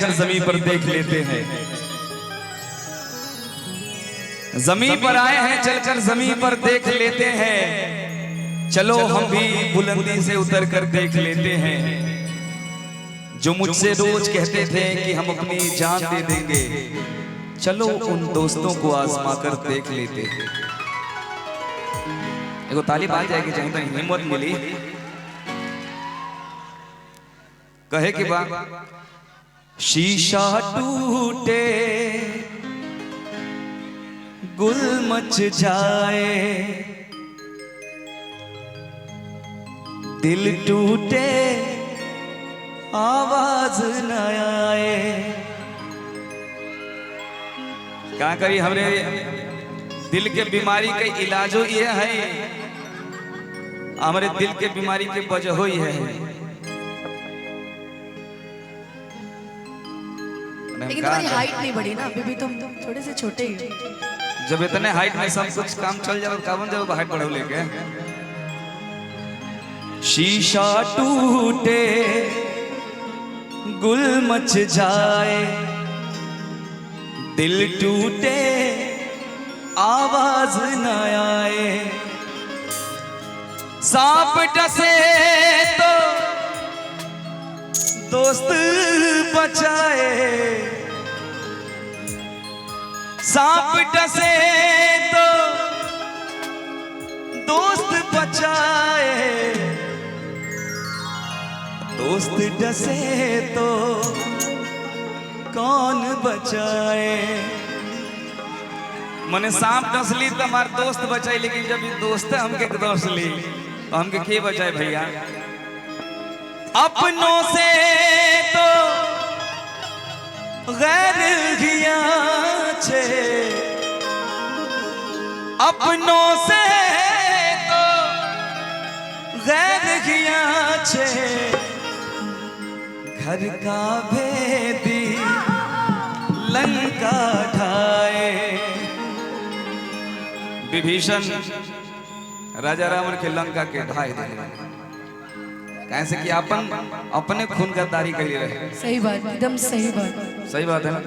चलकर जमीन पर देख लेते हैं। जमीन पर आए हैं, चलकर जमीन पर देख लेते हैं। चलो हम भी बुलंदी से उतर कर देख लेते हैं। जो मुझसे रोज कहते थे कि हम अपनी जान दे देंगे, चलो उन दोस्तों को आजमा कर देख लेते हैं। एगो ताली बाज जाएगी, चाहे तो हिम्मत मिली कहे कि बा शीशा टूटे गुल मच जाए, दिल टूटे आवाज न आए। क्या करी, हमरे दिल के बीमारी के इलाजो ये है, हमारे दिल के बीमारी के वजह ही है। लेकिन तुम्हारी हाइट नहीं बढ़ी ना, अभी भी तुम थोड़े से छोटे ही हो। जब इतने हाइट में सब कुछ काम चल जाए, कावन जब हाइट बढ़ो लेके। शीशा टूटे गुल मच जाए, दिल टूटे आवाज न आए। सांप डसे तो दोस्त बचाए, सांप डसे तो दोस्त बचाए, दोस्त डसे तो कौन बचाए। मने सांप डसली तो हमार दोस्त बचाई, लेकिन जब ये दोस्त हमके डसली तो हमके के बचाए भैया। अपनों से तो गैर हिया छे, अपनों से तो गैर हिया छे। घर का भेदी लंका ढाए। विभीषण राजा रावण के लंका के ढाई दिए, कैसे कि अपन अपने खून का दारी कर रहे। सही बात, एकदम सही बात, सही बात है ना।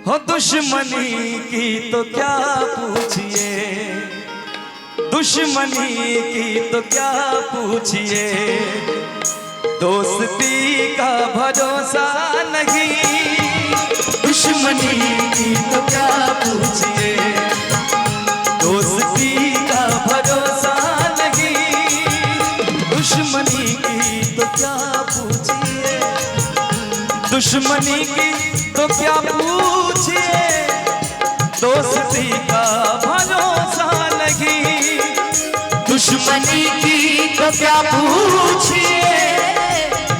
हो दुश्मनी की तो क्या पूछिए, दुश्मनी की तो क्या पूछिए, दोस्ती का भरोसा नहीं। दुश्मनी की तो क्या पूछिए, दोस्ती का भरोसा नहीं। दुश्मनी की तो क्या पूछिए, दुश्मनी की तो क्या पूछिए, दोस्ती का भरोसा नहीं। दुश्मनी की तो क्या पूछिए,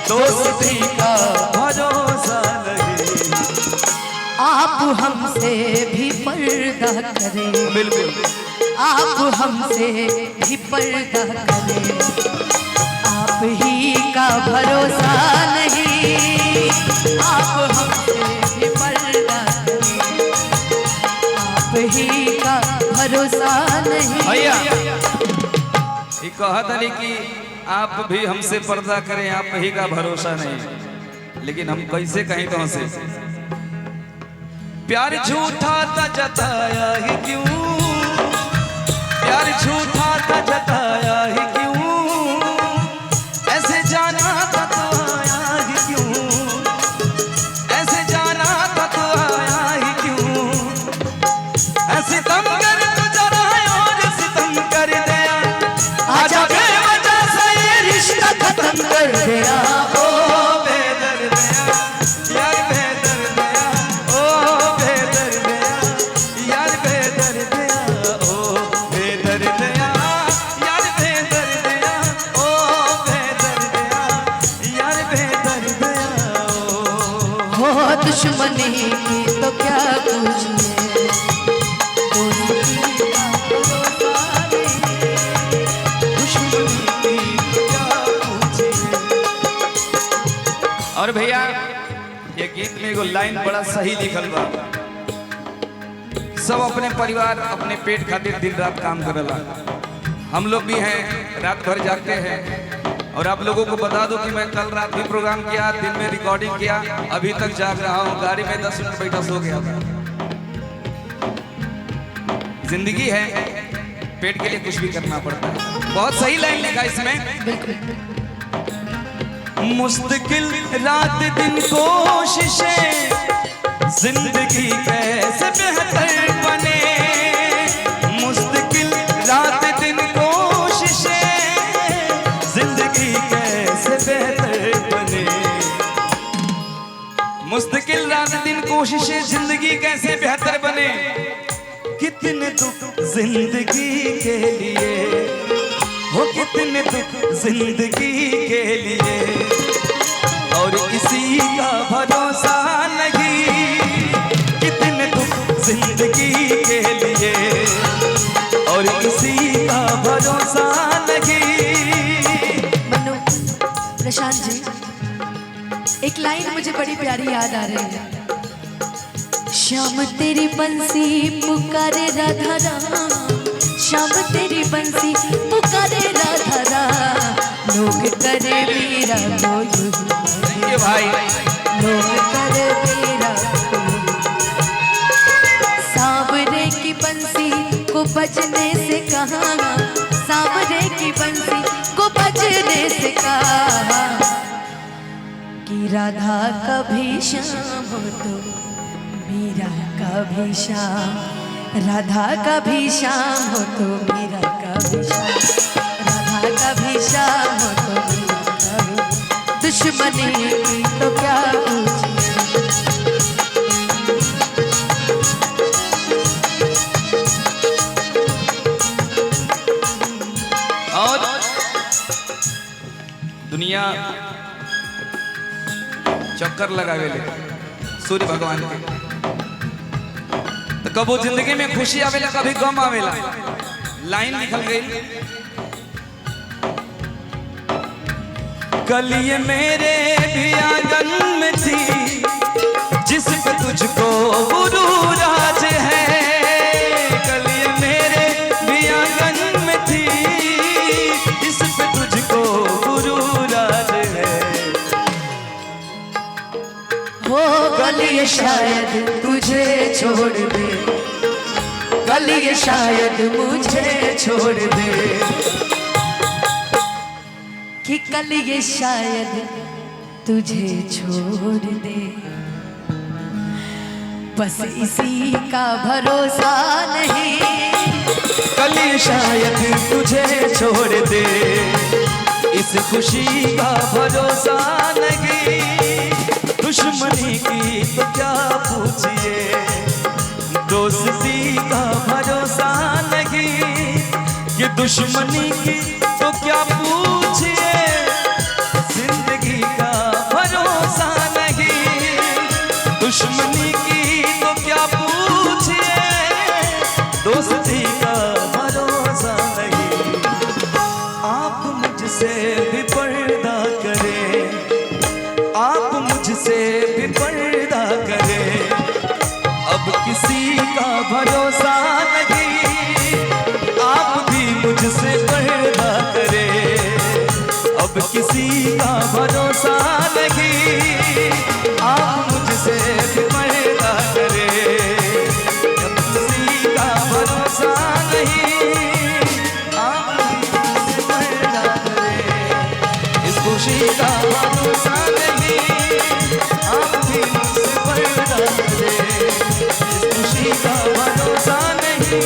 दोस्ती का भरोसा नहीं। आप हमसे भी पर्दा करें, बिल्कुल आप हमसे भी पर्दा करें, आप ही का भरोसा नहीं। आप हमसे भी पर्दा करें, आप ही का भरोसा नहीं। भैया ये कहत है कि आप भी हमसे पर्दा करें, आप ही का भरोसा नहीं, लेकिन हम कैसे कहीं तो हमसे प्यार झूठा था जताया ही क्यों, प्यार झूठा था जताया ही क्यों, ऐसे जाना था तो आया ही क्यों, ऐसे जाना था तो आया ही क्यों। ऐसे तम कर तो जरा और सितम कर दिया, आजा बेवजह से ये रिश्ता खत्म कर दिया। ओ बेदर्दिया यार बेदर्दिया, ओ बेदर्दिया यार बेदर्दिया, ओ बेदर्दिया यार बेदर्दिया, ओ बेदर्दिया यार बेदर्दिया। हो दुश्मनी की तो क्या पूछिए, और भैया ये गीत में एगो लाइन बड़ा सही लिखल बा। सब अपने परिवार अपने पेट खातिर दिन रात काम करेला, हम लोग भी हैं, रात भर जागते हैं, और आप लोगों को बता दो कि मैं कल रात भी प्रोग्राम किया, दिन में रिकॉर्डिंग किया, अभी तक जाग रहा हूँ। गाड़ी में 10 मिनट बैठा सो गया था। जिंदगी है, पेट के लिए कुछ भी करना पड़ता है। बहुत सही लाइन लिखा इसमें। मुस्तकिल रात दिन कोशिशें, जिंदगी कैसे बेहतर बने। मुस्तकिल रात दिन कोशिशें, जिंदगी कैसे बेहतर बने। मुस्तकिल रात दिन कोशिशें, जिंदगी कैसे बेहतर बने। कितने दुख जिंदगी के लिए हो, कितने दुख जिंदगी के लिए, और किसी का भरोसा नहीं। कितने दुख जिंदगी के लिए, और किसी का भरोसा नहीं। मनु, प्रशांत जी, एक लाइन मुझे बड़ी प्यारी याद आ रही है। श्याम तेरी बंसी पुकारे राधा राम, श्याम तेरी बंसी पुकारे राधा राम। लोग करे मेरा कोई भाई, लोग करे मेरा कोई। सांवरे की बंसी को बजने से कहा, सांवरे की बंसी को बजने से कहा कि राधा कभी शाम हो तो मेरा कभी शाम, राधा कभी शाम हो तो मेरा कभी शाम, राधा कभी शाम हो तो मेरा कभी। दुश्मनी की तो क्या पूछे। और दुनिया चक्कर लगावेले सूर्य भगवान के, तो कबो जिंदगी में खुशी आवेला, कभी गम आवेला। लाइन निकल गई। कल ये मेरे भी आंगन में थी, जिस पे तुझको गुरूर आज है। कल ये मेरे भी आंगन में थी, जिस पे तुझको गुरूर आज है। हो कल ये शायद तुझे छोड़ दे, कल ये शायद मुझे छोड़ दे, कि कल ये शायद तुझे छोड़ दे। बस इसी का भरोसा नहीं, कल ये शायद तुझे छोड़ दे, इस खुशी का भरोसा नहीं। दुश्मनी की तो क्या पूछिए, दोस्ती का भरोसा नहीं। ये दुश्मनी की तो क्या पूछिए, जिंदगी का भरोसा नहीं। दुश्मनी की तो क्या पूछिए, दोस्ती का भरोसा नहीं। आप मुझसे भी पर्दा करें, आप मुझसे भी पर्दा करें, अब किसी का भरोसा नहीं। आप भी मुझसे पर्दा करें, अब किसी का भरोसा नहीं। आप मुझसे भी पर्दा करें, अब किसी का भरोसा नहीं। आप मुझसे पर्दा करें, इस खुशी का भरोसा नहीं। आप भी मुझसे पर्दा करें, इस खुशी का भरोसा नहीं।